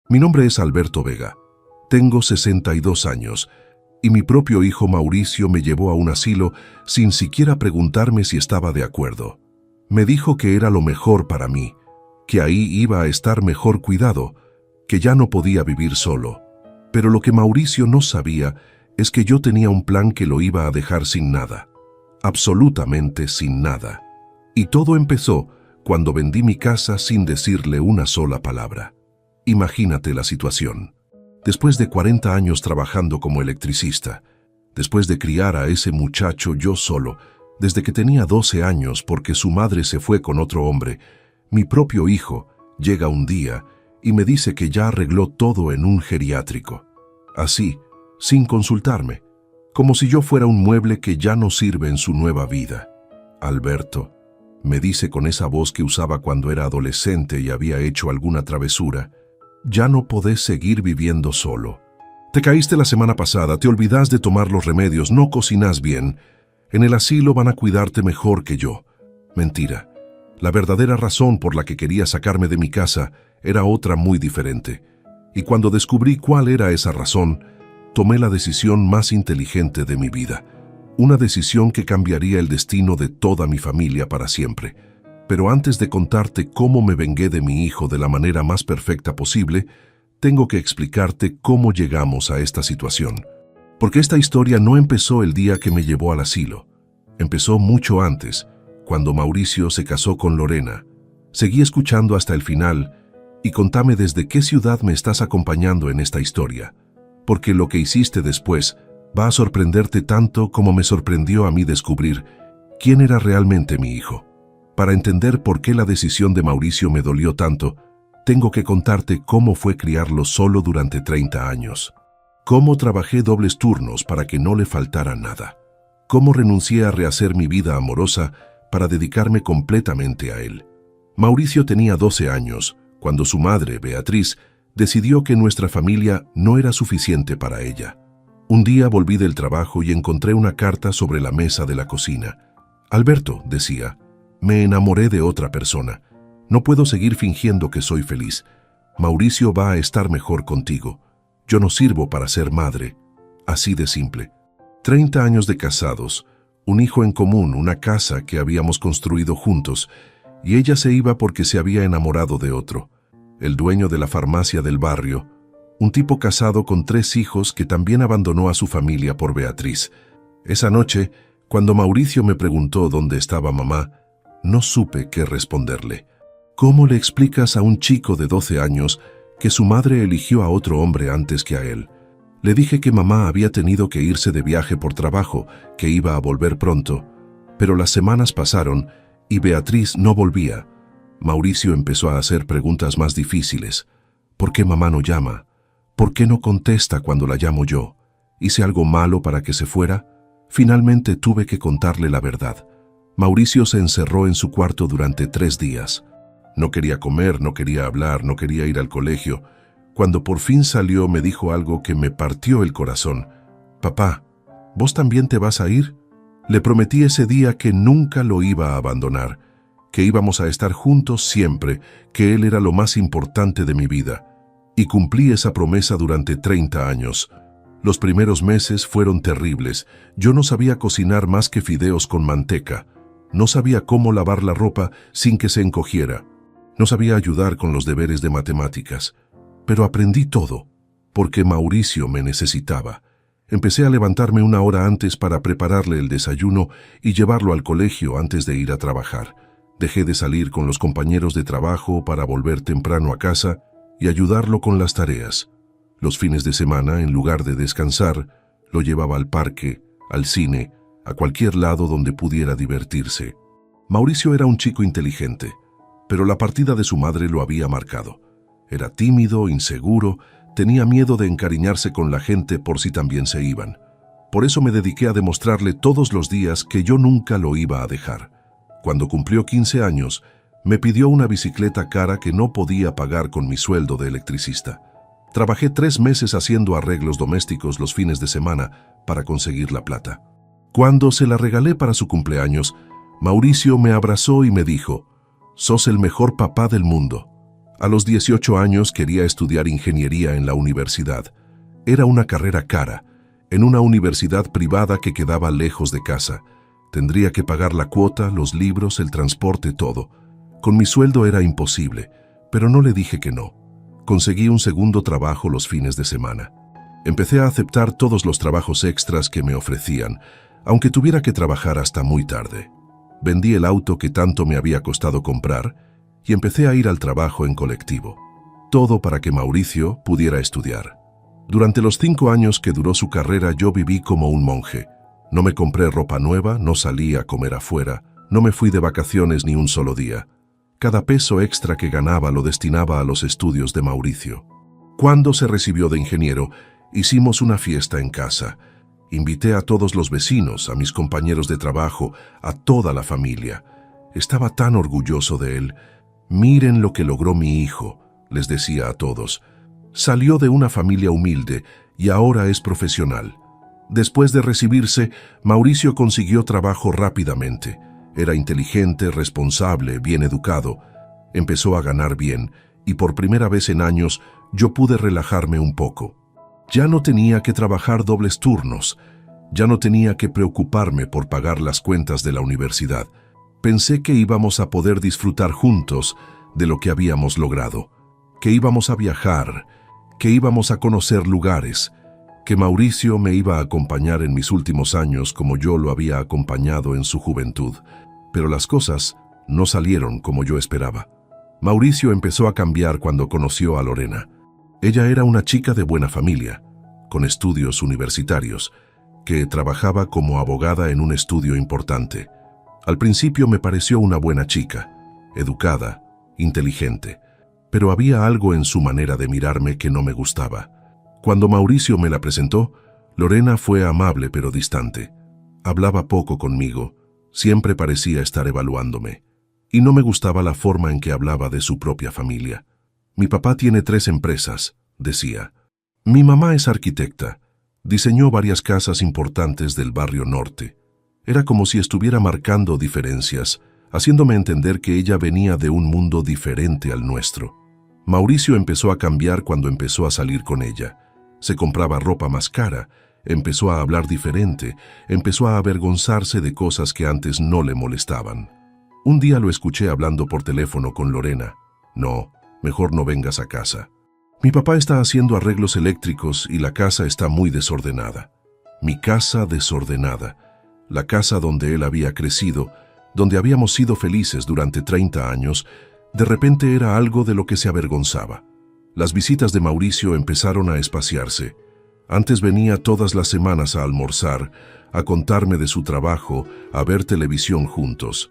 Mi nombre es Alberto Vega. Tengo 62 años y mi propio hijo Mauricio me llevó a un asilo sin siquiera preguntarme si estaba de acuerdo. Me dijo que era lo mejor para mí, que ahí iba a estar mejor cuidado, que ya no podía vivir solo. Pero lo que Mauricio no sabía es que yo tenía un plan que lo iba a dejar sin nada, absolutamente sin nada. Y todo empezó cuando vendí mi casa sin decirle una sola palabra. Imagínate la situación. Después de 40 años trabajando como electricista, después de criar a ese muchacho yo solo, desde que tenía 12 años porque su madre se fue con otro hombre, mi propio hijo llega un día y me dice que ya arregló todo en un geriátrico. Así, sin consultarme, como si yo fuera un mueble que ya no sirve en su nueva vida. Alberto, me dice con esa voz que usaba cuando era adolescente y había hecho alguna travesura, ya no podés seguir viviendo solo. Te caíste la semana pasada, te olvidás de tomar los remedios, no cocinás bien. En el asilo van a cuidarte mejor que yo. Mentira. La verdadera razón por la que quería sacarme de mi casa era otra muy diferente. Y cuando descubrí cuál era esa razón, tomé la decisión más inteligente de mi vida. Una decisión que cambiaría el destino de toda mi familia para siempre. Pero antes de contarte cómo me vengué de mi hijo de la manera más perfecta posible, tengo que explicarte cómo llegamos a esta situación. Porque esta historia no empezó el día que me llevó al asilo. Empezó mucho antes, cuando Mauricio se casó con Lorena. Seguí escuchando hasta el final y contame desde qué ciudad me estás acompañando en esta historia. Porque lo que hiciste después va a sorprenderte tanto como me sorprendió a mí descubrir quién era realmente mi hijo. Para entender por qué la decisión de Mauricio me dolió tanto, tengo que contarte cómo fue criarlo solo durante 30 años. Cómo trabajé dobles turnos para que no le faltara nada. Cómo renuncié a rehacer mi vida amorosa para dedicarme completamente a él. Mauricio tenía 12 años, cuando su madre, Beatriz, decidió que nuestra familia no era suficiente para ella. Un día volví del trabajo y encontré una carta sobre la mesa de la cocina. Alberto, decía, me enamoré de otra persona. No puedo seguir fingiendo que soy feliz. Mauricio va a estar mejor contigo. Yo no sirvo para ser madre. Así de simple. 30 años de casados, un hijo en común, una casa que habíamos construido juntos, y ella se iba porque se había enamorado de otro, el dueño de la farmacia del barrio, un tipo casado con 3 hijos que también abandonó a su familia por Beatriz. Esa noche, cuando Mauricio me preguntó dónde estaba mamá, no supe qué responderle. ¿Cómo le explicas a un chico de 12 años que su madre eligió a otro hombre antes que a él? Le dije que mamá había tenido que irse de viaje por trabajo, que iba a volver pronto. Pero las semanas pasaron y Beatriz no volvía. Mauricio empezó a hacer preguntas más difíciles. ¿Por qué mamá no llama? ¿Por qué no contesta cuando la llamo yo? ¿Hice algo malo para que se fuera? Finalmente tuve que contarle la verdad. Mauricio se encerró en su cuarto durante 3 días. No quería comer, no quería hablar, no quería ir al colegio. Cuando por fin salió me dijo algo que me partió el corazón. Papá, ¿vos también te vas a ir? Le prometí ese día que nunca lo iba a abandonar, que íbamos a estar juntos siempre, que él era lo más importante de mi vida. Y cumplí esa promesa durante 30 años. Los primeros meses fueron terribles. Yo no sabía cocinar más que fideos con manteca. No sabía cómo lavar la ropa sin que se encogiera. No sabía ayudar con los deberes de matemáticas. Pero aprendí todo, porque Mauricio me necesitaba. Empecé a levantarme 1 hora antes para prepararle el desayuno y llevarlo al colegio antes de ir a trabajar. Dejé de salir con los compañeros de trabajo para volver temprano a casa y ayudarlo con las tareas. Los fines de semana, en lugar de descansar, lo llevaba al parque, al cine, a cualquier lado donde pudiera divertirse. Mauricio era un chico inteligente, pero la partida de su madre lo había marcado. Era tímido, inseguro, tenía miedo de encariñarse con la gente por si también se iban. Por eso me dediqué a demostrarle todos los días que yo nunca lo iba a dejar. Cuando cumplió 15 años, me pidió una bicicleta cara que no podía pagar con mi sueldo de electricista. Trabajé 3 meses haciendo arreglos domésticos los fines de semana para conseguir la plata. Cuando se la regalé para su cumpleaños, Mauricio me abrazó y me dijo, «Sos el mejor papá del mundo». A los 18 años quería estudiar ingeniería en la universidad. Era una carrera cara, en una universidad privada que quedaba lejos de casa. Tendría que pagar la cuota, los libros, el transporte, todo. Con mi sueldo era imposible, pero no le dije que no. Conseguí un segundo trabajo los fines de semana. Empecé a aceptar todos los trabajos extras que me ofrecían, aunque tuviera que trabajar hasta muy tarde. Vendí el auto que tanto me había costado comprar y empecé a ir al trabajo en colectivo. Todo para que Mauricio pudiera estudiar. Durante los 5 años que duró su carrera yo viví como un monje. No me compré ropa nueva, no salí a comer afuera, no me fui de vacaciones ni un solo día. Cada peso extra que ganaba lo destinaba a los estudios de Mauricio. Cuando se recibió de ingeniero, hicimos una fiesta en casa. Invité a todos los vecinos, a mis compañeros de trabajo, a toda la familia. Estaba tan orgulloso de él. Miren lo que logró mi hijo, les decía a todos. Salió de una familia humilde y ahora es profesional. Después de recibirse, Mauricio consiguió trabajo rápidamente. Era inteligente, responsable, bien educado. Empezó a ganar bien y por primera vez en años yo pude relajarme un poco. Ya no tenía que trabajar dobles turnos. Ya no tenía que preocuparme por pagar las cuentas de la universidad. Pensé que íbamos a poder disfrutar juntos de lo que habíamos logrado, que íbamos a viajar, que íbamos a conocer lugares, que Mauricio me iba a acompañar en mis últimos años como yo lo había acompañado en su juventud. Pero las cosas no salieron como yo esperaba. Mauricio empezó a cambiar cuando conoció a Lorena. Ella era una chica de buena familia, con estudios universitarios, que trabajaba como abogada en un estudio importante. Al principio me pareció una buena chica, educada, inteligente, pero había algo en su manera de mirarme que no me gustaba. Cuando Mauricio me la presentó, Lorena fue amable pero distante. Hablaba poco conmigo, siempre parecía estar evaluándome, y no me gustaba la forma en que hablaba de su propia familia. Mi papá tiene 3 empresas, decía. Mi mamá es arquitecta, diseñó varias casas importantes del barrio norte. Era como si estuviera marcando diferencias, haciéndome entender que ella venía de un mundo diferente al nuestro. Mauricio empezó a cambiar cuando empezó a salir con ella. Se compraba ropa más cara, empezó a hablar diferente, empezó a avergonzarse de cosas que antes no le molestaban. Un día lo escuché hablando por teléfono con Lorena. No, mejor no vengas a casa. Mi papá está haciendo arreglos eléctricos y la casa está muy desordenada. Mi casa desordenada. La casa donde él había crecido, donde habíamos sido felices durante 30 años, de repente era algo de lo que se avergonzaba. Las visitas de Mauricio empezaron a espaciarse. Antes venía todas las semanas a almorzar, a contarme de su trabajo, a ver televisión juntos.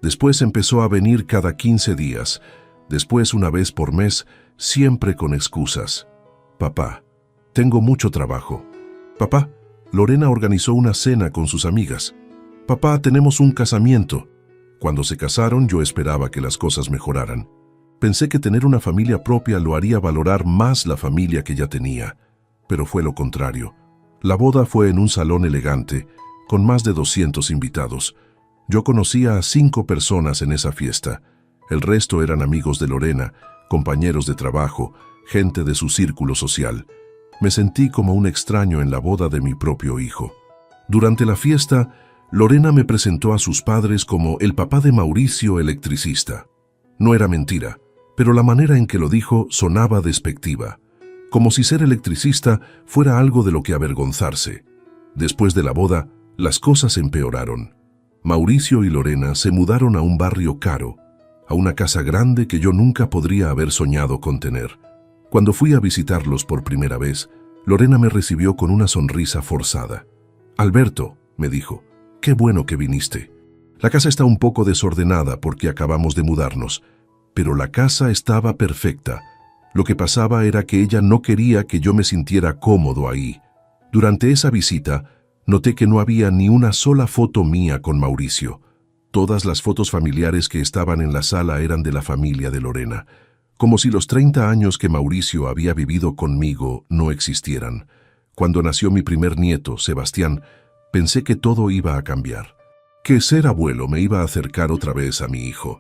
Después empezó a venir cada 15 días, después una vez por mes, siempre con excusas. Papá, tengo mucho trabajo. Papá, Lorena organizó una cena con sus amigas. Papá, tenemos un casamiento. Cuando se casaron yo esperaba que las cosas mejoraran. Pensé que tener una familia propia lo haría valorar más la familia que ya tenía, pero fue lo contrario. La boda fue en un salón elegante, con más de 200 invitados. Yo conocía a 5 personas en esa fiesta. El resto eran amigos de Lorena, compañeros de trabajo, gente de su círculo social. Me sentí como un extraño en la boda de mi propio hijo. Durante la fiesta, Lorena me presentó a sus padres como el papá de Mauricio, electricista. No era mentira, pero la manera en que lo dijo sonaba despectiva, como si ser electricista fuera algo de lo que avergonzarse. Después de la boda, las cosas empeoraron. Mauricio y Lorena se mudaron a un barrio caro, a una casa grande que yo nunca podría haber soñado con tener. Cuando fui a visitarlos por primera vez, Lorena me recibió con una sonrisa forzada. «Alberto», me dijo, «qué bueno que viniste. La casa está un poco desordenada porque acabamos de mudarnos, pero la casa estaba perfecta. Lo que pasaba era que ella no quería que yo me sintiera cómodo ahí. Durante esa visita, noté que no había ni una sola foto mía con Mauricio. Todas las fotos familiares que estaban en la sala eran de la familia de Lorena, como si los 30 años que Mauricio había vivido conmigo no existieran. Cuando nació mi primer nieto, Sebastián, pensé que todo iba a cambiar, que ser abuelo me iba a acercar otra vez a mi hijo.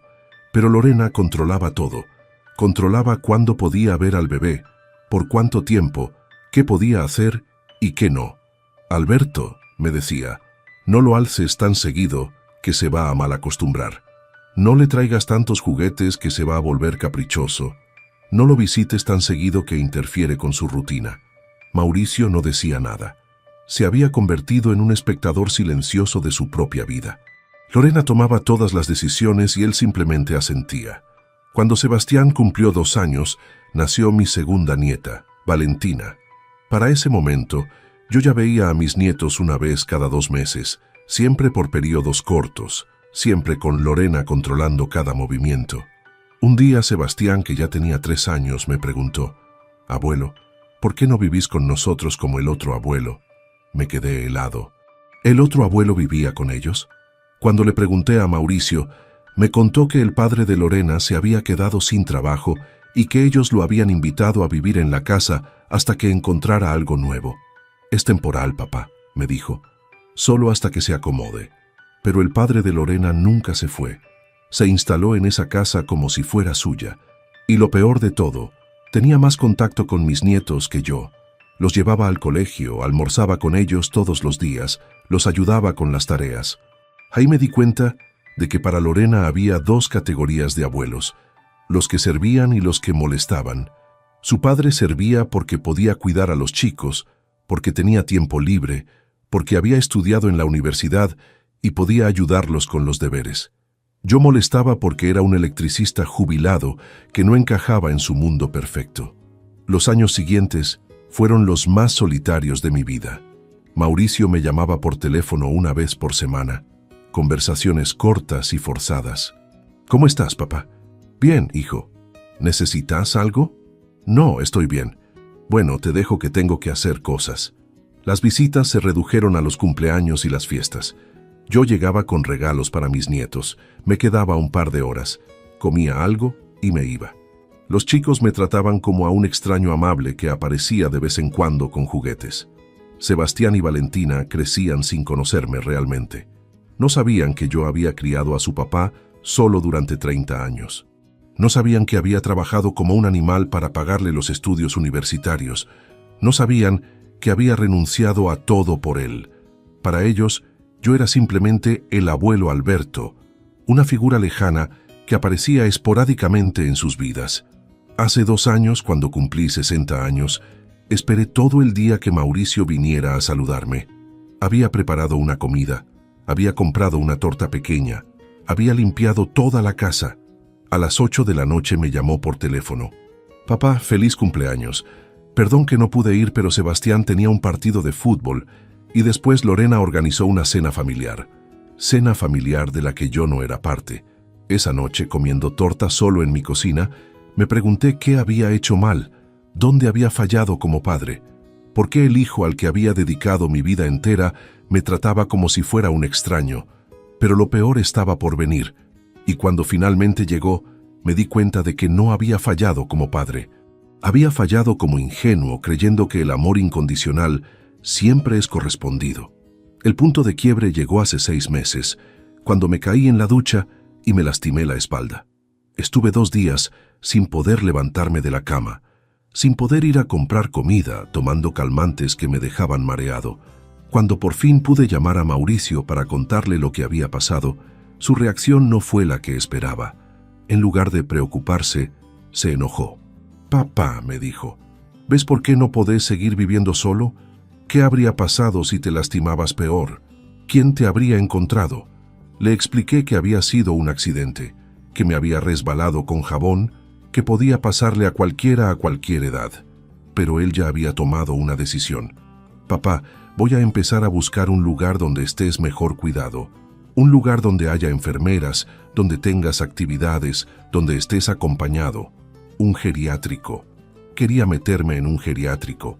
Pero Lorena controlaba todo. Controlaba cuándo podía ver al bebé, por cuánto tiempo, qué podía hacer y qué no. Alberto, me decía, no lo alces tan seguido que se va a malacostumbrar. No le traigas tantos juguetes que se va a volver caprichoso. No lo visites tan seguido que interfiere con su rutina. Mauricio no decía nada. Se había convertido en un espectador silencioso de su propia vida. Lorena tomaba todas las decisiones y él simplemente asentía. Cuando Sebastián cumplió 2 años, nació mi segunda nieta, Valentina. Para ese momento, yo ya veía a mis nietos una vez cada 2 meses, siempre por periodos cortos, siempre con Lorena controlando cada movimiento. Un día Sebastián, que ya tenía 3 años, me preguntó, «Abuelo, ¿por qué no vivís con nosotros como el otro abuelo?» Me quedé helado. ¿El otro abuelo vivía con ellos? Cuando le pregunté a Mauricio, me contó que el padre de Lorena se había quedado sin trabajo y que ellos lo habían invitado a vivir en la casa hasta que encontrara algo nuevo. «Es temporal, papá», me dijo, «solo hasta que se acomode». Pero el padre de Lorena nunca se fue. Se instaló en esa casa como si fuera suya. Y lo peor de todo, tenía más contacto con mis nietos que yo. Los llevaba al colegio, almorzaba con ellos todos los días, los ayudaba con las tareas. Ahí me di cuenta de que para Lorena había 2 categorías de abuelos, los que servían y los que molestaban. Su padre servía porque podía cuidar a los chicos, porque tenía tiempo libre, porque había estudiado en la universidad y podía ayudarlos con los deberes. Yo molestaba porque era un electricista jubilado que no encajaba en su mundo perfecto. Los años siguientes fueron los más solitarios de mi vida. Mauricio me llamaba por teléfono una vez por semana. Conversaciones cortas y forzadas. «¿Cómo estás, papá?» «Bien, hijo». «¿Necesitas algo?» «No, estoy bien». «Bueno, te dejo que tengo que hacer cosas». Las visitas se redujeron a los cumpleaños y las fiestas. Yo llegaba con regalos para mis nietos, me quedaba un par de horas, comía algo y me iba. Los chicos me trataban como a un extraño amable que aparecía de vez en cuando con juguetes. Sebastián y Valentina crecían sin conocerme realmente. No sabían que yo había criado a su papá solo durante 30 años. No sabían que había trabajado como un animal para pagarle los estudios universitarios. No sabían que había renunciado a todo por él. Para ellos, yo era simplemente el abuelo Alberto, una figura lejana que aparecía esporádicamente en sus vidas. Hace 2 años, cuando cumplí 60 años, esperé todo el día que Mauricio viniera a saludarme. Había preparado una comida, había comprado una torta pequeña, había limpiado toda la casa. A las 8 de la noche me llamó por teléfono. «Papá, feliz cumpleaños. Perdón que no pude ir, pero Sebastián tenía un partido de fútbol y después Lorena organizó una cena familiar. Cena familiar de la que yo no era parte. Esa noche, comiendo torta solo en mi cocina, me pregunté qué había hecho mal, dónde había fallado como padre, por qué el hijo al que había dedicado mi vida entera me trataba como si fuera un extraño. Pero lo peor estaba por venir, y cuando finalmente llegó, me di cuenta de que no había fallado como padre. Había fallado como ingenuo, creyendo que el amor incondicional siempre es correspondido. El punto de quiebre llegó hace 6 meses, cuando me caí en la ducha y me lastimé la espalda. Estuve 2 días sin poder levantarme de la cama, sin poder ir a comprar comida, tomando calmantes que me dejaban mareado. Cuando por fin pude llamar a Mauricio para contarle lo que había pasado, su reacción no fue la que esperaba. En lugar de preocuparse, se enojó. «Papá», me dijo, «¿ves por qué no podés seguir viviendo solo? ¿Qué habría pasado si te lastimabas peor? ¿Quién te habría encontrado?» Le expliqué que había sido un accidente, que me había resbalado con jabón, que podía pasarle a cualquiera a cualquier edad. Pero él ya había tomado una decisión. «Papá, voy a empezar a buscar un lugar donde estés mejor cuidado. Un lugar donde haya enfermeras, donde tengas actividades, donde estés acompañado. Un geriátrico». Quería meterme en un geriátrico.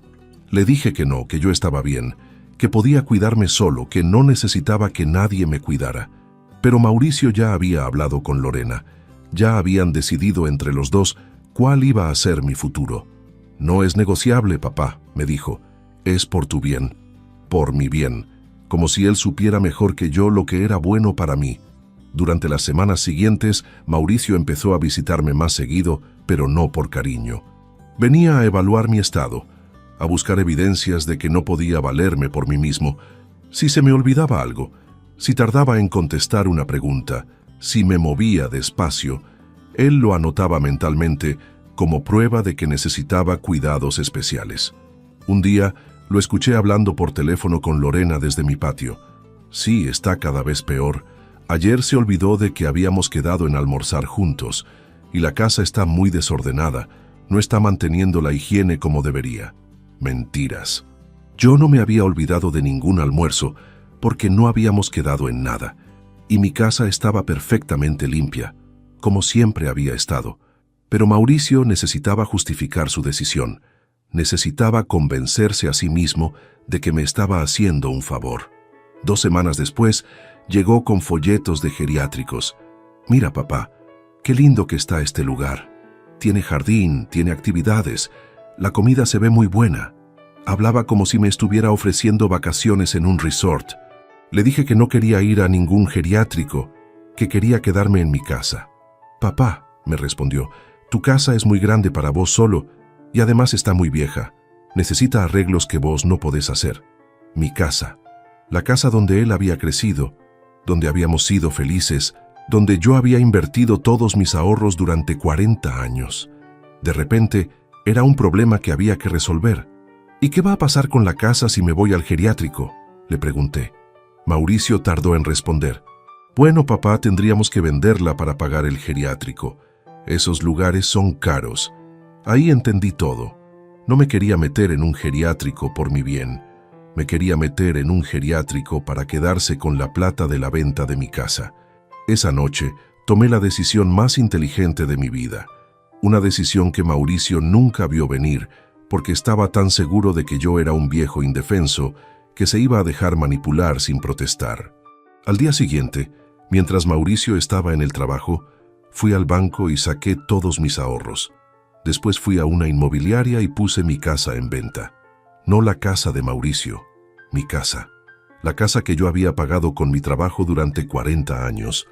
Le dije que no, que yo estaba bien, que podía cuidarme solo, que no necesitaba que nadie me cuidara. Pero Mauricio ya había hablado con Lorena. Ya habían decidido entre los dos cuál iba a ser mi futuro. «No es negociable, papá», me dijo. «Es por tu bien, por mi bien», como si él supiera mejor que yo lo que era bueno para mí. Durante las semanas siguientes, Mauricio empezó a visitarme más seguido, pero no por cariño. Venía a evaluar mi estado, a buscar evidencias de que no podía valerme por mí mismo. Si se me olvidaba algo, si tardaba en contestar una pregunta, si me movía despacio, él lo anotaba mentalmente como prueba de que necesitaba cuidados especiales. Un día, lo escuché hablando por teléfono con Lorena desde mi patio. Sí, está cada vez peor. Ayer se olvidó de que habíamos quedado en almorzar juntos, y la casa está muy desordenada, no está manteniendo la higiene como debería. Mentiras. Yo no me había olvidado de ningún almuerzo, porque no habíamos quedado en nada, y mi casa estaba perfectamente limpia, como siempre había estado. Pero Mauricio necesitaba justificar su decisión, necesitaba convencerse a sí mismo de que me estaba haciendo un favor. 2 semanas después, llegó con folletos de geriátricos. Mira, papá, qué lindo que está este lugar. Tiene jardín, tiene actividades, la comida se ve muy buena. Hablaba como si me estuviera ofreciendo vacaciones en un resort. Le dije que no quería ir a ningún geriátrico, que quería quedarme en mi casa. Papá, me respondió, tu casa es muy grande para vos solo y además está muy vieja. Necesita arreglos que vos no podés hacer. Mi casa, la casa donde él había crecido, donde habíamos sido felices, donde yo había invertido todos mis ahorros durante 40 años. De repente, era un problema que había que resolver. ¿Y qué va a pasar con la casa si me voy al geriátrico?, le pregunté. Mauricio tardó en responder. Bueno, papá, tendríamos que venderla para pagar el geriátrico. Esos lugares son caros. Ahí entendí todo. No me quería meter en un geriátrico por mi bien. Me quería meter en un geriátrico para quedarse con la plata de la venta de mi casa. Esa noche tomé la decisión más inteligente de mi vida. Una decisión que Mauricio nunca vio venir, porque estaba tan seguro de que yo era un viejo indefenso que se iba a dejar manipular sin protestar. Al día siguiente, mientras Mauricio estaba en el trabajo, fui al banco y saqué todos mis ahorros. Después fui a una inmobiliaria y puse mi casa en venta. No la casa de Mauricio, mi casa. La casa que yo había pagado con mi trabajo durante 40 años.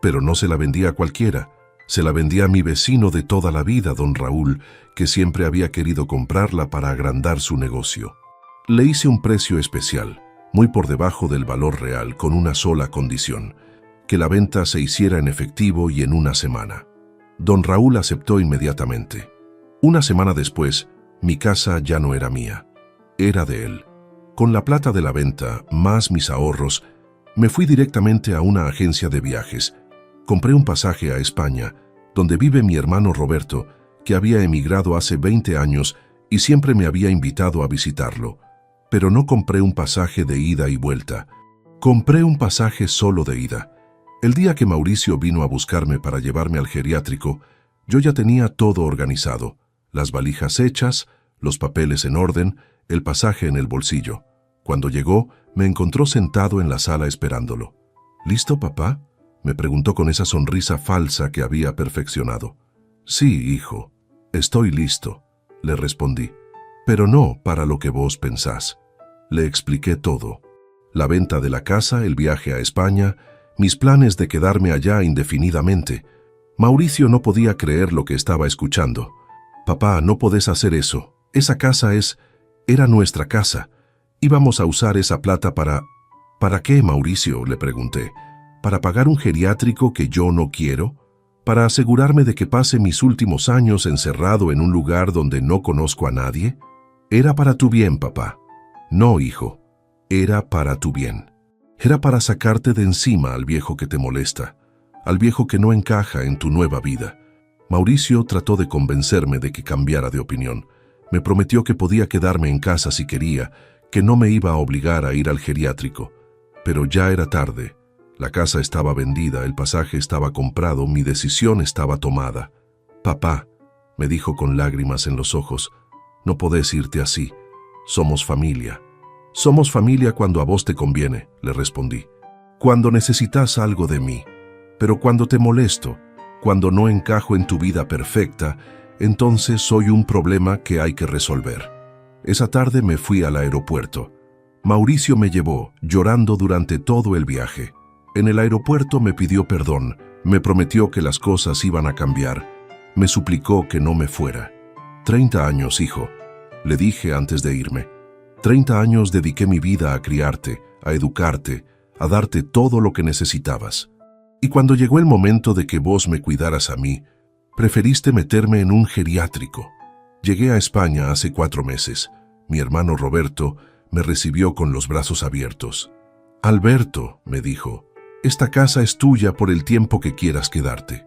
Pero no se la vendía a cualquiera. Se la vendía a mi vecino de toda la vida, don Raúl, que siempre había querido comprarla para agrandar su negocio. Le hice un precio especial, muy por debajo del valor real, con una sola condición: que la venta se hiciera en efectivo y en una semana. Don Raúl aceptó inmediatamente. Una semana después, mi casa ya no era mía, era de él. Con la plata de la venta, más mis ahorros, me fui directamente a una agencia de viajes. Compré un pasaje a España, donde vive mi hermano Roberto, que había emigrado hace 20 años y siempre me había invitado a visitarlo. Pero no compré un pasaje de ida y vuelta. Compré un pasaje solo de ida. El día que Mauricio vino a buscarme para llevarme al geriátrico, yo ya tenía todo organizado: las valijas hechas, los papeles en orden, el pasaje en el bolsillo. Cuando llegó, me encontró sentado en la sala esperándolo. ¿Listo, papá?, me preguntó con esa sonrisa falsa que había perfeccionado. Sí, hijo, estoy listo, le respondí. Pero no para lo que vos pensás. Le expliqué todo: la venta de la casa, el viaje a España, mis planes de quedarme allá indefinidamente. Mauricio no podía creer lo que estaba escuchando. Papá, no podés hacer eso. Esa casa era nuestra casa. Íbamos a usar esa plata para... ¿Para qué, Mauricio?, le pregunté. ¿Para pagar un geriátrico que yo no quiero? ¿Para asegurarme de que pase mis últimos años encerrado en un lugar donde no conozco a nadie? Era para tu bien, papá. No, hijo. Era para tu bien. Era para sacarte de encima al viejo que te molesta, al viejo que no encaja en tu nueva vida. Mauricio trató de convencerme de que cambiara de opinión. Me prometió que podía quedarme en casa si quería, que no me iba a obligar a ir al geriátrico. Pero ya era tarde. La casa estaba vendida, el pasaje estaba comprado, mi decisión estaba tomada. Papá, me dijo con lágrimas en los ojos, no podés irte así. Somos familia. Somos familia cuando a vos te conviene, le respondí. Cuando necesitas algo de mí. Pero cuando te molesto, cuando no encajo en tu vida perfecta, entonces soy un problema que hay que resolver. Esa tarde me fui al aeropuerto. Mauricio me llevó, llorando durante todo el viaje. En el aeropuerto me pidió perdón, me prometió que las cosas iban a cambiar, me suplicó que no me fuera. 30 años, hijo, le dije antes de irme. 30 años dediqué mi vida a criarte, a educarte, a darte todo lo que necesitabas. Y cuando llegó el momento de que vos me cuidaras a mí, preferiste meterme en un geriátrico. Llegué a España hace 4 meses. Mi hermano Roberto me recibió con los brazos abiertos. Alberto, me dijo, esta casa es tuya por el tiempo que quieras quedarte.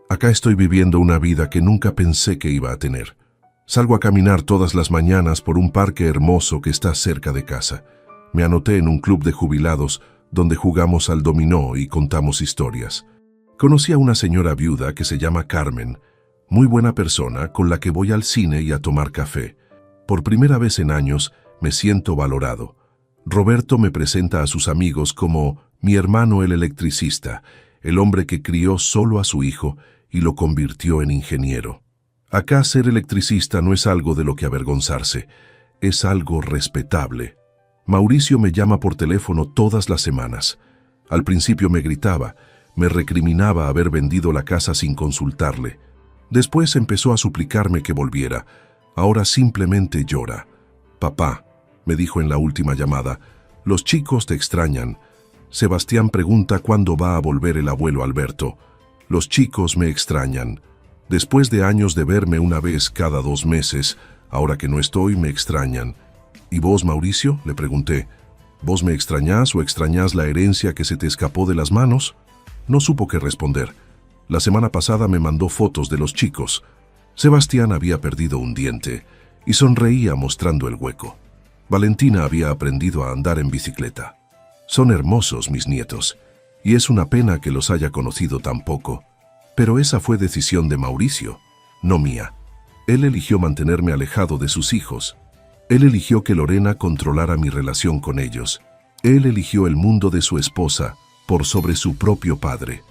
Acá estoy viviendo una vida que nunca pensé que iba a tener. Salgo a caminar todas las mañanas por un parque hermoso que está cerca de casa. Me anoté en un club de jubilados donde jugamos al dominó y contamos historias. Conocí a una señora viuda que se llama Carmen, muy buena persona con la que voy al cine y a tomar café. Por primera vez en años me siento valorado. Roberto me presenta a sus amigos como mi hermano el electricista, el hombre que crió solo a su hijo y lo convirtió en ingeniero. Acá ser electricista no es algo de lo que avergonzarse, es algo respetable. Mauricio me llama por teléfono todas las semanas. Al principio me gritaba, me recriminaba haber vendido la casa sin consultarle. Después empezó a suplicarme que volviera. Ahora simplemente llora. Papá, me dijo en la última llamada, los chicos te extrañan. Sebastián pregunta cuándo va a volver el abuelo Alberto. Los chicos me extrañan. Después de años de verme una vez cada 2 meses, ahora que no estoy, me extrañan. ¿Y vos, Mauricio?, le pregunté. ¿Vos me extrañás o extrañás la herencia que se te escapó de las manos? No supo qué responder. La semana pasada me mandó fotos de los chicos. Sebastián había perdido un diente y sonreía mostrando el hueco. Valentina había aprendido a andar en bicicleta. Son hermosos mis nietos, y es una pena que los haya conocido tan poco. Pero esa fue decisión de Mauricio, no mía. Él eligió mantenerme alejado de sus hijos. Él eligió que Lorena controlara mi relación con ellos. Él eligió el mundo de su esposa por sobre su propio padre.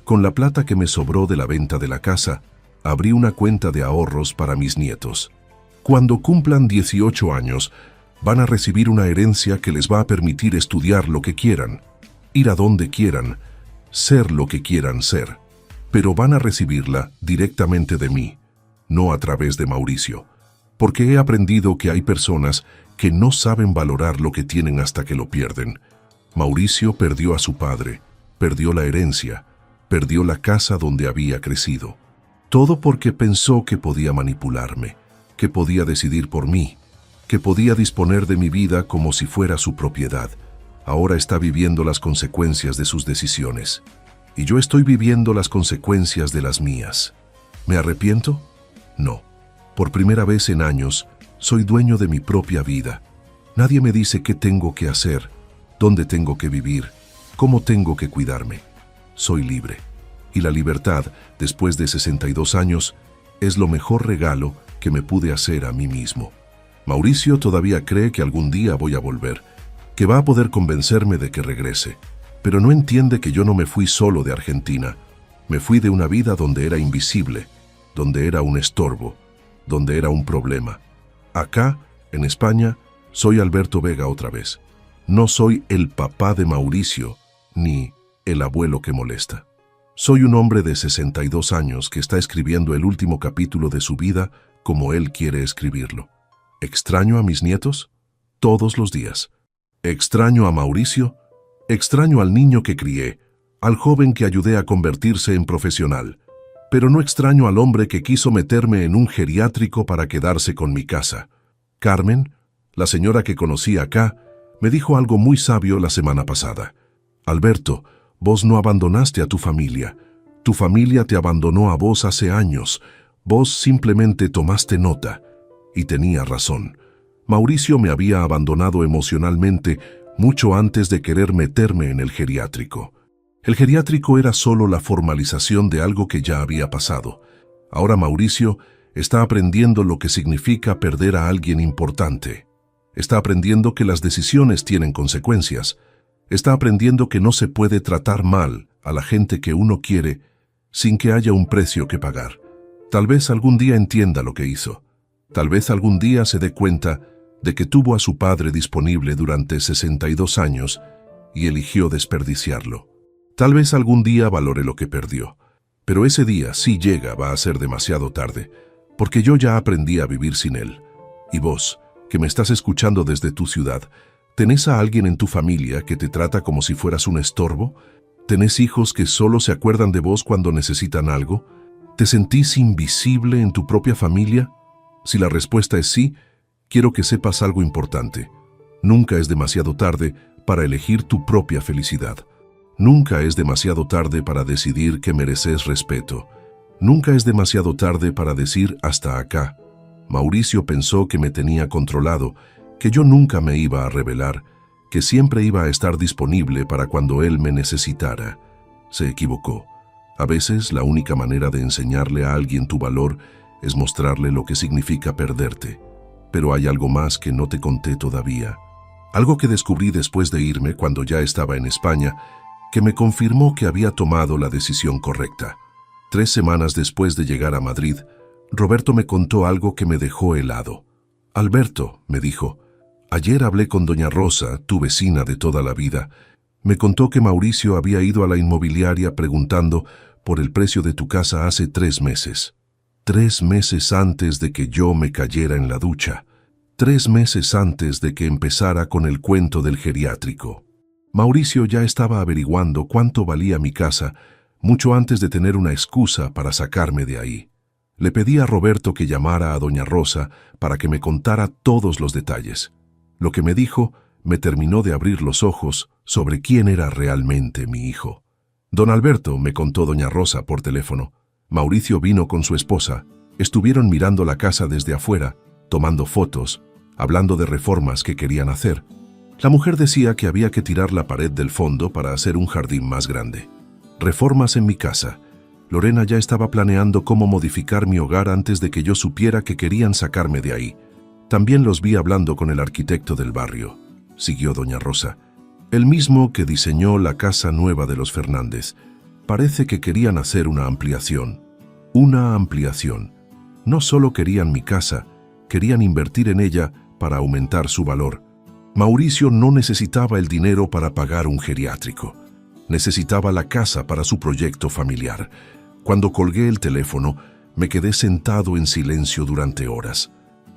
Con la plata que me sobró de la venta de la casa, abrí una cuenta de ahorros para mis nietos. Cuando cumplan 18 años, van a recibir una herencia que les va a permitir estudiar lo que quieran, ir a donde quieran, ser lo que quieran ser. Pero van a recibirla directamente de mí, no a través de Mauricio. Porque he aprendido que hay personas que no saben valorar lo que tienen hasta que lo pierden. Mauricio perdió a su padre, perdió la herencia, perdió la casa donde había crecido. Todo porque pensó que podía manipularme, que podía decidir por mí, que podía disponer de mi vida como si fuera su propiedad. Ahora está viviendo las consecuencias de sus decisiones. Y yo estoy viviendo las consecuencias de las mías. ¿Me arrepiento? No. Por primera vez en años, soy dueño de mi propia vida. Nadie me dice qué tengo que hacer, dónde tengo que vivir, cómo tengo que cuidarme. Soy libre. Y la libertad, después de 62 años, es lo mejor regalo que me pude hacer a mí mismo. Mauricio todavía cree que algún día voy a volver, que va a poder convencerme de que regrese, pero no entiende que yo no me fui solo de Argentina. Me fui de una vida donde era invisible, donde era un estorbo, donde era un problema. Acá, en España, soy Alberto Vega otra vez. No soy el papá de Mauricio, ni el abuelo que molesta. Soy un hombre de 62 años que está escribiendo el último capítulo de su vida como él quiere escribirlo. ¿Extraño a mis nietos? Todos los días. ¿Extraño a Mauricio? Extraño al niño que crié, al joven que ayudé a convertirse en profesional. Pero no extraño al hombre que quiso meterme en un geriátrico para quedarse con mi casa. Carmen, la señora que conocí acá, me dijo algo muy sabio la semana pasada. Alberto, vos no abandonaste a tu familia. Tu familia te abandonó a vos hace años. Vos simplemente tomaste nota. Y tenía razón. Mauricio me había abandonado emocionalmente mucho antes de querer meterme en el geriátrico. El geriátrico era solo la formalización de algo que ya había pasado. Ahora Mauricio está aprendiendo lo que significa perder a alguien importante. Está aprendiendo que las decisiones tienen consecuencias. Está aprendiendo que no se puede tratar mal a la gente que uno quiere sin que haya un precio que pagar. Tal vez algún día entienda lo que hizo. Tal vez algún día se dé cuenta de que tuvo a su padre disponible durante 62 años y eligió desperdiciarlo. Tal vez algún día valore lo que perdió. Pero ese día, si llega, va a ser demasiado tarde, porque yo ya aprendí a vivir sin él. Y vos, que me estás escuchando desde tu ciudad, ¿tenés a alguien en tu familia que te trata como si fueras un estorbo? ¿Tenés hijos que solo se acuerdan de vos cuando necesitan algo? ¿Te sentís invisible en tu propia familia? Si la respuesta es sí, quiero que sepas algo importante. Nunca es demasiado tarde para elegir tu propia felicidad. Nunca es demasiado tarde para decidir que mereces respeto. Nunca es demasiado tarde para decir hasta acá. Mauricio pensó que me tenía controlado, que yo nunca me iba a rebelar, que siempre iba a estar disponible para cuando él me necesitara. Se equivocó. A veces la única manera de enseñarle a alguien tu valor es mostrarle lo que significa perderte. Pero hay algo más que no te conté todavía. Algo que descubrí después de irme cuando ya estaba en España, que me confirmó que había tomado la decisión correcta. 3 semanas después de llegar a Madrid, Roberto me contó algo que me dejó helado. Alberto, me dijo, ayer hablé con doña Rosa, tu vecina de toda la vida. Me contó que Mauricio había ido a la inmobiliaria preguntando por el precio de tu casa hace 3 meses. 3 meses antes de que yo me cayera en la ducha. 3 meses antes de que empezara con el cuento del geriátrico. Mauricio ya estaba averiguando cuánto valía mi casa, mucho antes de tener una excusa para sacarme de ahí. Le pedí a Roberto que llamara a doña Rosa para que me contara todos los detalles. Lo que me dijo me terminó de abrir los ojos sobre quién era realmente mi hijo. Don Alberto, me contó doña Rosa por teléfono. Mauricio vino con su esposa. Estuvieron mirando la casa desde afuera, tomando fotos, hablando de reformas que querían hacer. La mujer decía que había que tirar la pared del fondo para hacer un jardín más grande. Reformas en mi casa. Lorena ya estaba planeando cómo modificar mi hogar antes de que yo supiera que querían sacarme de ahí. También los vi hablando con el arquitecto del barrio, siguió doña Rosa, el mismo que diseñó la casa nueva de los Fernández. Parece que querían hacer una ampliación. Una ampliación. No solo querían mi casa, querían invertir en ella para aumentar su valor. Mauricio no necesitaba el dinero para pagar un geriátrico. Necesitaba la casa para su proyecto familiar. Cuando colgué el teléfono, me quedé sentado en silencio durante horas.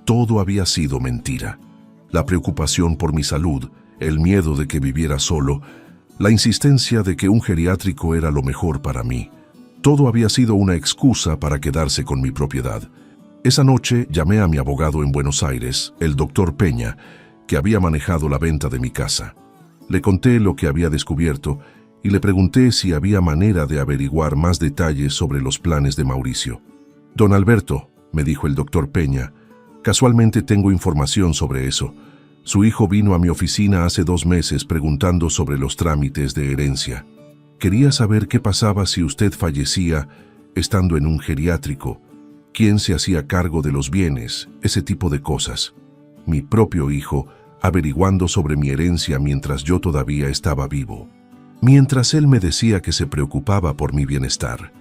Todo había sido mentira. La preocupación por mi salud, el miedo de que viviera solo, la insistencia de que un geriátrico era lo mejor para mí. Todo había sido una excusa para quedarse con mi propiedad. Esa noche llamé a mi abogado en Buenos Aires, el doctor Peña, que había manejado la venta de mi casa. Le conté lo que había descubierto y le pregunté si había manera de averiguar más detalles sobre los planes de Mauricio. Don Alberto, me dijo el doctor Peña, casualmente tengo información sobre eso. Su hijo vino a mi oficina hace 2 meses preguntando sobre los trámites de herencia. Quería saber qué pasaba si usted fallecía estando en un geriátrico, quién se hacía cargo de los bienes, ese tipo de cosas. Mi propio hijo averiguando sobre mi herencia mientras yo todavía estaba vivo. Mientras él me decía que se preocupaba por mi bienestar.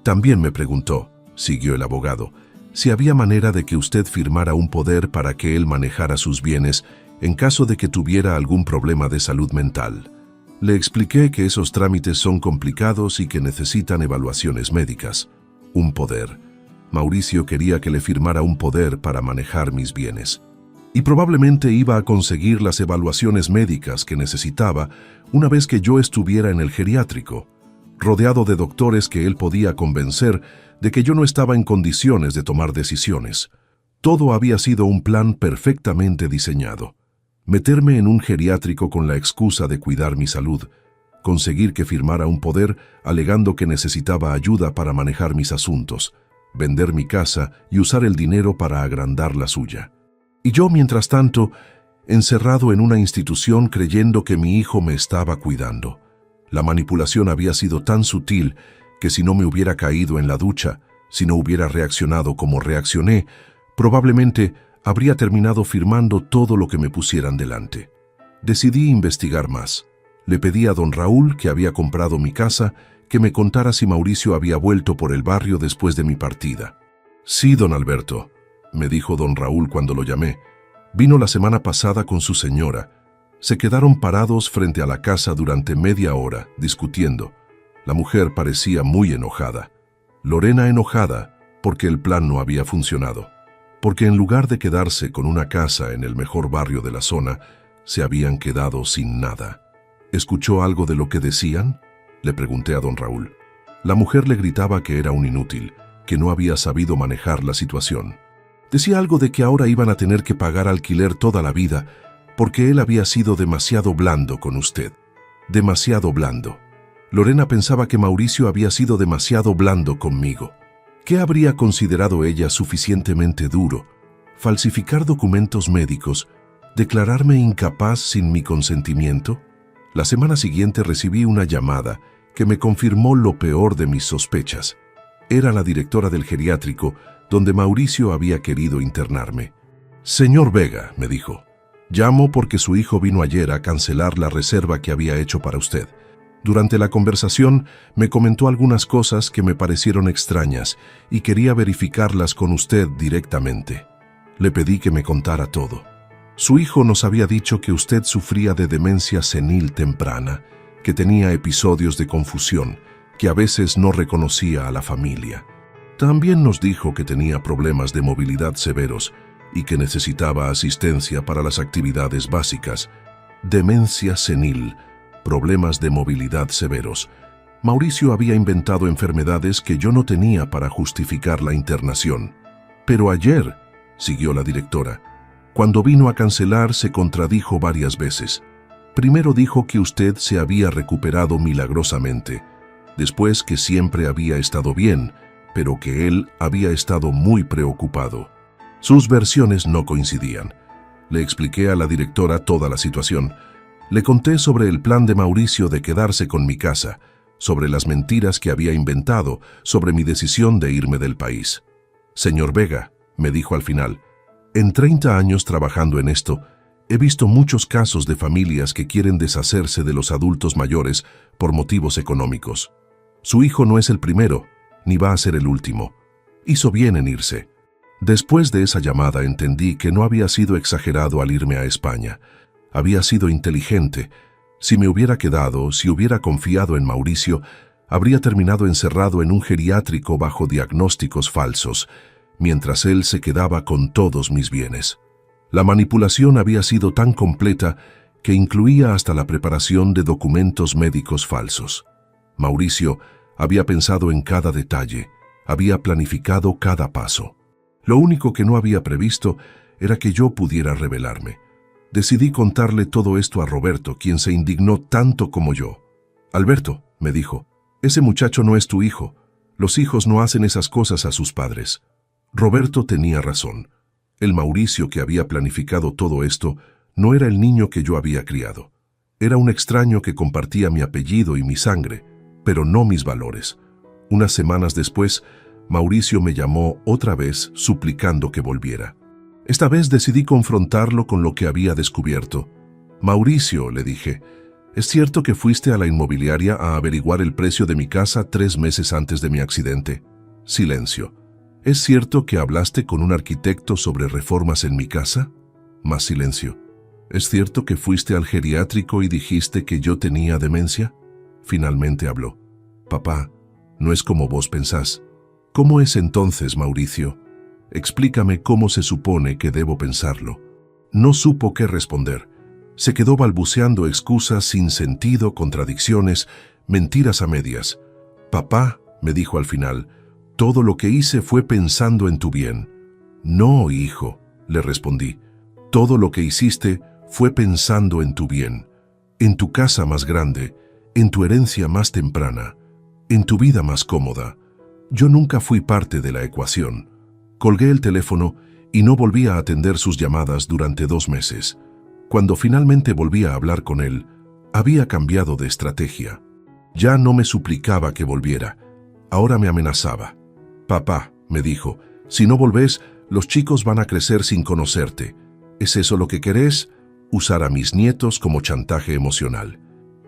También me preguntó, siguió el abogado, si había manera de que usted firmara un poder para que él manejara sus bienes en caso de que tuviera algún problema de salud mental. Le expliqué que esos trámites son complicados y que necesitan evaluaciones médicas. Un poder. Mauricio quería que le firmara un poder para manejar mis bienes. Y probablemente iba a conseguir las evaluaciones médicas que necesitaba una vez que yo estuviera en el geriátrico, rodeado de doctores que él podía convencer de que yo no estaba en condiciones de tomar decisiones. Todo había sido un plan perfectamente diseñado. Meterme en un geriátrico con la excusa de cuidar mi salud, conseguir que firmara un poder alegando que necesitaba ayuda para manejar mis asuntos, vender mi casa y usar el dinero para agrandar la suya. Y yo, mientras tanto, encerrado en una institución creyendo que mi hijo me estaba cuidando. La manipulación había sido tan sutil que si no me hubiera caído en la ducha, si no hubiera reaccionado como reaccioné, probablemente habría terminado firmando todo lo que me pusieran delante. Decidí investigar más. Le pedí a don Raúl, que había comprado mi casa, que me contara si Mauricio había vuelto por el barrio después de mi partida. Sí, don Alberto, me dijo don Raúl cuando lo llamé. Vino la semana pasada con su señora. Se quedaron parados frente a la casa durante media hora, discutiendo. La mujer parecía muy enojada. Lorena enojada porque el plan no había funcionado, porque en lugar de quedarse con una casa en el mejor barrio de la zona, se habían quedado sin nada. ¿Escuchó algo de lo que decían?, le pregunté a don Raúl. La mujer le gritaba que era un inútil, que no había sabido manejar la situación. Decía algo de que ahora iban a tener que pagar alquiler toda la vida porque él había sido demasiado blando con usted. Demasiado blando. Lorena pensaba que Mauricio había sido demasiado blando conmigo. ¿Qué habría considerado ella suficientemente duro? ¿Falsificar documentos médicos? ¿Declararme incapaz sin mi consentimiento? La semana siguiente recibí una llamada que me confirmó lo peor de mis sospechas. Era la directora del geriátrico donde Mauricio había querido internarme. «Señor Vega», me dijo, «llamo porque su hijo vino ayer a cancelar la reserva que había hecho para usted. Durante la conversación me comentó algunas cosas que me parecieron extrañas y quería verificarlas con usted directamente. Le pedí que me contara todo. Su hijo nos había dicho que usted sufría de demencia senil temprana, que tenía episodios de confusión, que a veces no reconocía a la familia. También nos dijo que tenía problemas de movilidad severos y que necesitaba asistencia para las actividades básicas. Demencia senil, problemas de movilidad severos. Mauricio había inventado enfermedades que yo no tenía para justificar la internación. Pero ayer, siguió la directora, cuando vino a cancelar se contradijo varias veces. Primero dijo que usted se había recuperado milagrosamente, después que siempre había estado bien, pero que él había estado muy preocupado. Sus versiones no coincidían. Le expliqué a la directora toda la situación. Le conté sobre el plan de Mauricio de quedarse con mi casa, sobre las mentiras que había inventado, sobre mi decisión de irme del país. «Señor Vega», me dijo al final, «en 30 años trabajando en esto, he visto muchos casos de familias que quieren deshacerse de los adultos mayores por motivos económicos. Su hijo no es el primero, ni va a ser el último. Hizo bien en irse». Después de esa llamada entendí que no había sido exagerado al irme a España. Había sido inteligente. Si me hubiera quedado, si hubiera confiado en Mauricio, habría terminado encerrado en un geriátrico bajo diagnósticos falsos, mientras él se quedaba con todos mis bienes. La manipulación había sido tan completa que incluía hasta la preparación de documentos médicos falsos. Mauricio había pensado en cada detalle, había planificado cada paso. Lo único que no había previsto era que yo pudiera rebelarme. Decidí contarle todo esto a Roberto, quien se indignó tanto como yo. «Alberto», me dijo, «ese muchacho no es tu hijo. Los hijos no hacen esas cosas a sus padres». Roberto tenía razón. El Mauricio que había planificado todo esto no era el niño que yo había criado. Era un extraño que compartía mi apellido y mi sangre, pero no mis valores. Unas semanas después, Mauricio me llamó otra vez suplicando que volviera. Esta vez decidí confrontarlo con lo que había descubierto. «Mauricio», le dije, «¿es cierto que fuiste a la inmobiliaria a averiguar el precio de mi casa 3 meses antes de mi accidente?» Silencio. «¿Es cierto que hablaste con un arquitecto sobre reformas en mi casa?» Más silencio. «¿Es cierto que fuiste al geriátrico y dijiste que yo tenía demencia?» Finalmente habló. «Papá, no es como vos pensás. ¿Cómo es entonces, Mauricio? Explícame cómo se supone que debo pensarlo». No supo qué responder. Se quedó balbuceando excusas sin sentido, contradicciones, mentiras a medias. «Papá», me dijo al final, «todo lo que hice fue pensando en tu bien». «No, hijo», le respondí, «todo lo que hiciste fue pensando en tu bien, en tu casa más grande, en tu herencia más temprana, en tu vida más cómoda. Yo nunca fui parte de la ecuación». Colgué el teléfono y no volví a atender sus llamadas durante 2 meses. Cuando finalmente volví a hablar con él, había cambiado de estrategia. Ya no me suplicaba que volviera, ahora me amenazaba. «Papá», me dijo, «si no volvés, los chicos van a crecer sin conocerte. ¿Es eso lo que querés? Usar a mis nietos como chantaje emocional».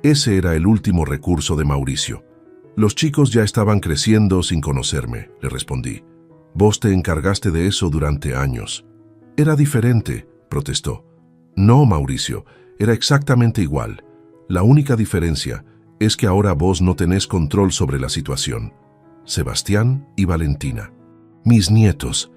Ese era el último recurso de Mauricio. «Los chicos ya estaban creciendo sin conocerme», le respondí. «Vos te encargaste de eso durante años». «Era diferente», protestó. «No, Mauricio, era exactamente igual. La única diferencia Es que ahora vos no tenés control sobre la situación. Sebastián y Valentina. Mis nietos.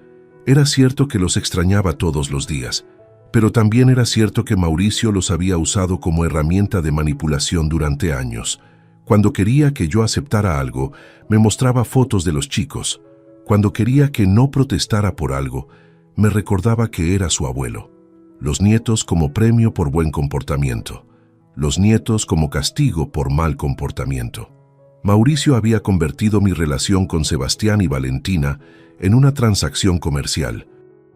Era cierto que los extrañaba todos los días, pero también era cierto que Mauricio los había usado como herramienta de manipulación durante años. Cuando quería que yo aceptara algo, me mostraba fotos de los chicos. Cuando quería que no protestara por algo, me recordaba que era su abuelo. Los nietos como premio por buen comportamiento. Los nietos como castigo por mal comportamiento. Mauricio había convertido mi relación con Sebastián y Valentina en una transacción comercial.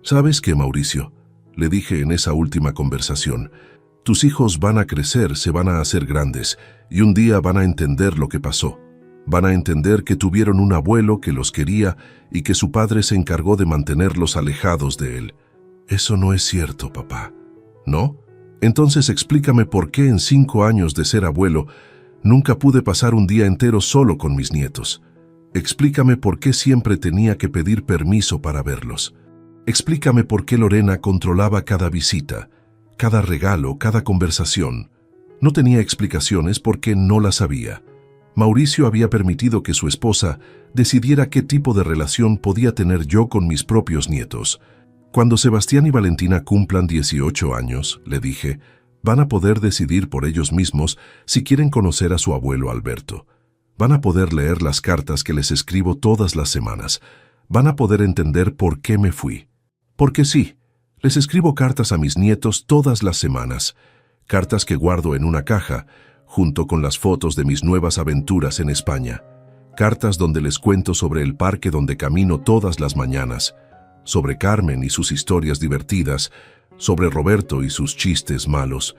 ¿Sabes qué, Mauricio?, le dije en esa última conversación. Tus hijos van a crecer, se van a hacer grandes, y un día van a entender lo que pasó. Van a entender que tuvieron un abuelo que los quería y que su padre se encargó de mantenerlos alejados de él. Eso no es cierto, papá. ¿No? Entonces explícame por qué en 5 años de ser abuelo nunca pude pasar un día entero solo con mis nietos. Explícame por qué siempre tenía que pedir permiso para verlos. Explícame por qué Lorena controlaba cada visita, cada regalo, cada conversación. No tenía explicaciones porque no las sabía. Mauricio había permitido que su esposa decidiera qué tipo de relación podía tener yo con mis propios nietos. Cuando Sebastián y Valentina cumplan 18 años, le dije, van a poder decidir por ellos mismos si quieren conocer a su abuelo Alberto. Van a poder leer las cartas que les escribo todas las semanas. Van a poder entender por qué me fui. Porque sí, les escribo cartas a mis nietos todas las semanas. Cartas que guardo en una caja, junto con las fotos de mis nuevas aventuras en España. Cartas donde les cuento sobre el parque donde camino todas las mañanas, sobre Carmen y sus historias divertidas, sobre Roberto y sus chistes malos.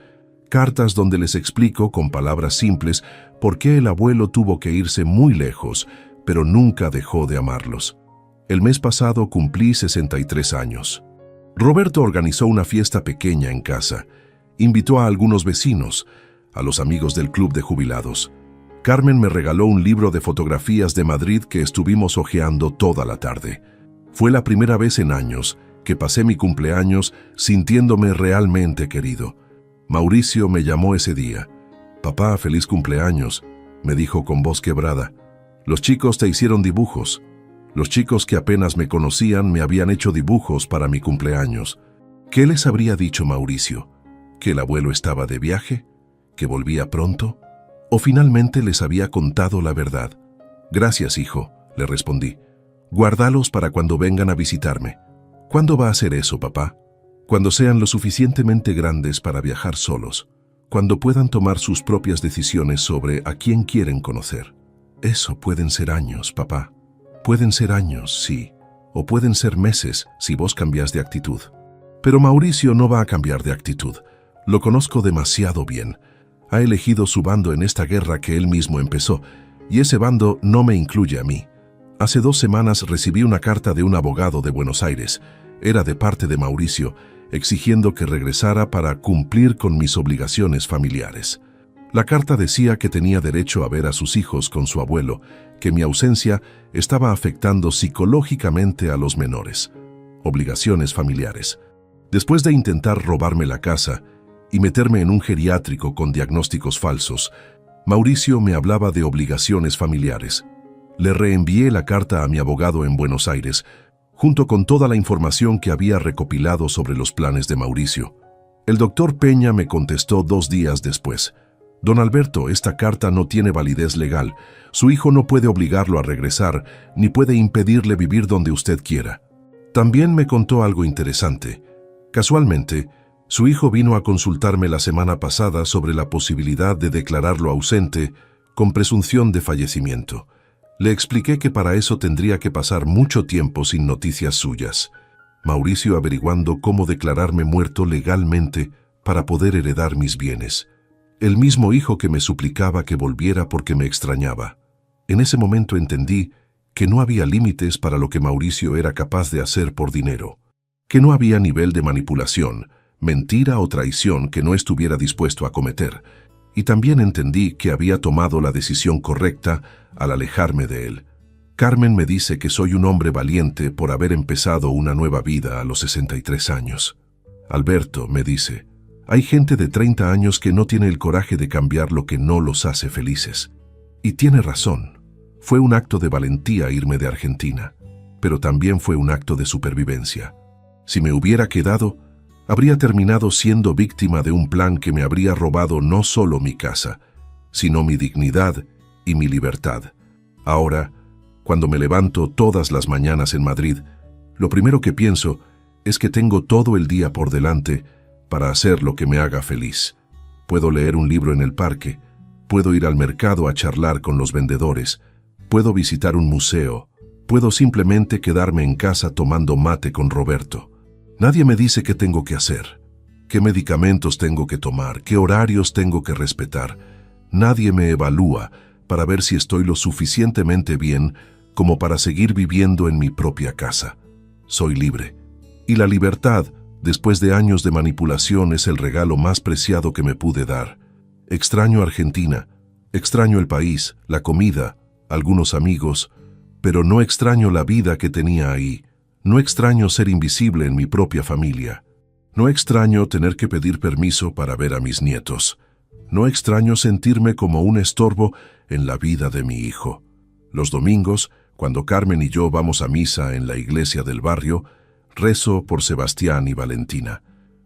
Cartas donde les explico con palabras simples por qué el abuelo tuvo que irse muy lejos, pero nunca dejó de amarlos. El mes pasado cumplí 63 años. Roberto organizó una fiesta pequeña en casa. Invitó a algunos vecinos, a los amigos del club de jubilados. Carmen me regaló un libro de fotografías de Madrid que estuvimos hojeando toda la tarde. Fue la primera vez en años que pasé mi cumpleaños sintiéndome realmente querido. Mauricio me llamó ese día. «Papá, feliz cumpleaños», me dijo con voz quebrada. «Los chicos te hicieron dibujos». Los chicos que apenas me conocían me habían hecho dibujos para mi cumpleaños. ¿Qué les habría dicho Mauricio? ¿Que el abuelo estaba de viaje? ¿Que volvía pronto? ¿O finalmente les había contado la verdad? «Gracias, hijo», le respondí. «Guárdalos para cuando vengan a visitarme». «¿Cuándo va a hacer eso, papá?» «Cuando sean lo suficientemente grandes para viajar solos. Cuando puedan tomar sus propias decisiones sobre a quién quieren conocer». «Eso pueden ser años, papá». «Pueden ser años, sí, o pueden ser meses si vos cambiás de actitud». Pero Mauricio no va a cambiar de actitud. Lo conozco demasiado bien. Ha elegido su bando en esta guerra que él mismo empezó, y ese bando no me incluye a mí. Hace 2 semanas recibí una carta de un abogado de Buenos Aires. Era de parte de Mauricio, exigiendo que regresara para cumplir con mis obligaciones familiares. La carta decía que tenía derecho a ver a sus hijos con su abuelo, que mi ausencia estaba afectando psicológicamente a los menores. Obligaciones familiares. Después de intentar robarme la casa y meterme en un geriátrico con diagnósticos falsos, Mauricio me hablaba de obligaciones familiares. Le reenvié la carta a mi abogado en Buenos Aires, junto con toda la información que había recopilado sobre los planes de Mauricio. El doctor Peña me contestó 2 días después. «Don Alberto, esta carta no tiene validez legal. Su hijo no puede obligarlo a regresar, ni puede impedirle vivir donde usted quiera». También me contó algo interesante. Casualmente, su hijo vino a consultarme la semana pasada sobre la posibilidad de declararlo ausente con presunción de fallecimiento. Le expliqué que para eso tendría que pasar mucho tiempo sin noticias suyas. Mauricio averiguando cómo declararme muerto legalmente para poder heredar mis bienes. El mismo hijo que me suplicaba que volviera porque me extrañaba. En ese momento entendí que no había límites para lo que Mauricio era capaz de hacer por dinero. Que no había nivel de manipulación, mentira o traición que no estuviera dispuesto a cometer. Y también entendí que había tomado la decisión correcta al alejarme de él. Carmen me dice que soy un hombre valiente por haber empezado una nueva vida a los 63 años. Alberto, me dice, Hay gente de 30 años que no tiene el coraje de cambiar lo que no los hace felices. Y tiene razón. Fue un acto de valentía irme de Argentina, pero también fue un acto de supervivencia. Si me hubiera quedado, habría terminado siendo víctima de un plan que me habría robado no solo mi casa, sino mi dignidad y mi libertad. Ahora, cuando me levanto todas las mañanas en Madrid, lo primero que pienso es que tengo todo el día por delante para hacer lo que me haga feliz. Puedo leer un libro en el parque, puedo ir al mercado a charlar con los vendedores, puedo visitar un museo, puedo simplemente quedarme en casa tomando mate con Roberto. Nadie me dice qué tengo que hacer, qué medicamentos tengo que tomar, qué horarios tengo que respetar. Nadie me evalúa para ver si estoy lo suficientemente bien como para seguir viviendo en mi propia casa. Soy libre. Y la libertad, después de años de manipulación, es el regalo más preciado que me pude dar. Extraño Argentina, extraño el país, la comida, algunos amigos, pero no extraño la vida que tenía ahí. No extraño ser invisible en mi propia familia. No extraño tener que pedir permiso para ver a mis nietos. No extraño sentirme como un estorbo en la vida de mi hijo. Los domingos, cuando Carmen y yo vamos a misa en la iglesia del barrio, rezo por Sebastián y Valentina.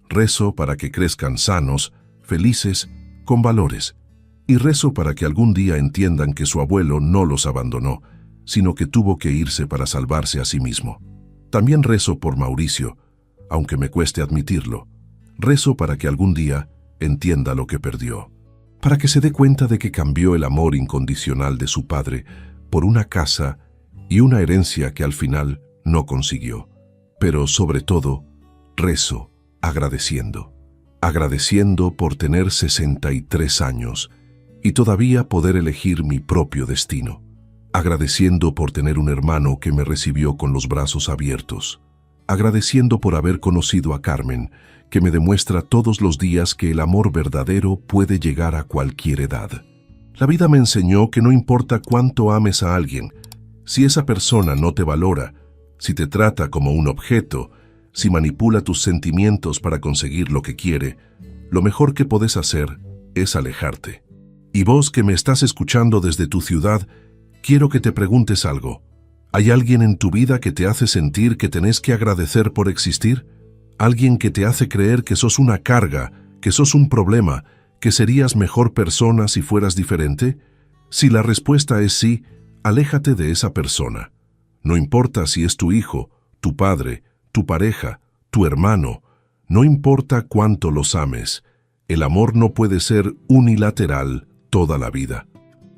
Rezo para que crezcan sanos, felices, con valores. Y rezo para que algún día entiendan que su abuelo no los abandonó, sino que tuvo que irse para salvarse a sí mismo. También rezo por Mauricio, aunque me cueste admitirlo. Rezo para que algún día entienda lo que perdió. Para que se dé cuenta de que cambió el amor incondicional de su padre por una casa y una herencia que al final no consiguió. Pero sobre todo, rezo agradeciendo. Agradeciendo por tener 63 años y todavía poder elegir mi propio destino. Agradeciendo por tener un hermano que me recibió con los brazos abiertos. Agradeciendo por haber conocido a Carmen, que me demuestra todos los días que el amor verdadero puede llegar a cualquier edad. La vida me enseñó que no importa cuánto ames a alguien, si esa persona no te valora, si te trata como un objeto, si manipula tus sentimientos para conseguir lo que quiere, lo mejor que podés hacer es alejarte. Y vos que me estás escuchando desde tu ciudad, quiero que te preguntes algo. ¿Hay alguien en tu vida que te hace sentir que tenés que agradecer por existir? ¿Alguien que te hace creer que sos una carga, que sos un problema, que serías mejor persona si fueras diferente? Si la respuesta es sí, aléjate de esa persona. No importa si es tu hijo, tu padre, tu pareja, tu hermano. No importa cuánto los ames. El amor no puede ser unilateral toda la vida.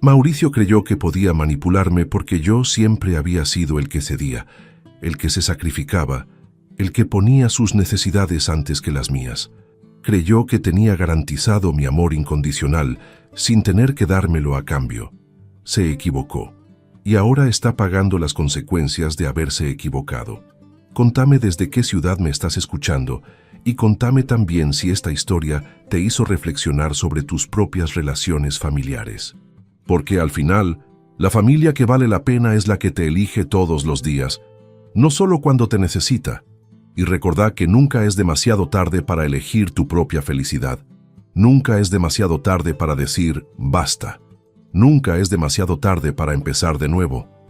Mauricio creyó que podía manipularme porque yo siempre había sido el que cedía, el que se sacrificaba, el que ponía sus necesidades antes que las mías. Creyó que tenía garantizado mi amor incondicional sin tener que dármelo a cambio. Se equivocó y ahora está pagando las consecuencias de haberse equivocado. Contame desde qué ciudad me estás escuchando y contame también si esta historia te hizo reflexionar sobre tus propias relaciones familiares. Porque al final, la familia que vale la pena es la que te elige todos los días, no solo cuando te necesita. Y recordá que nunca es demasiado tarde para elegir tu propia felicidad. Nunca es demasiado tarde para decir basta. Nunca es demasiado tarde para empezar de nuevo.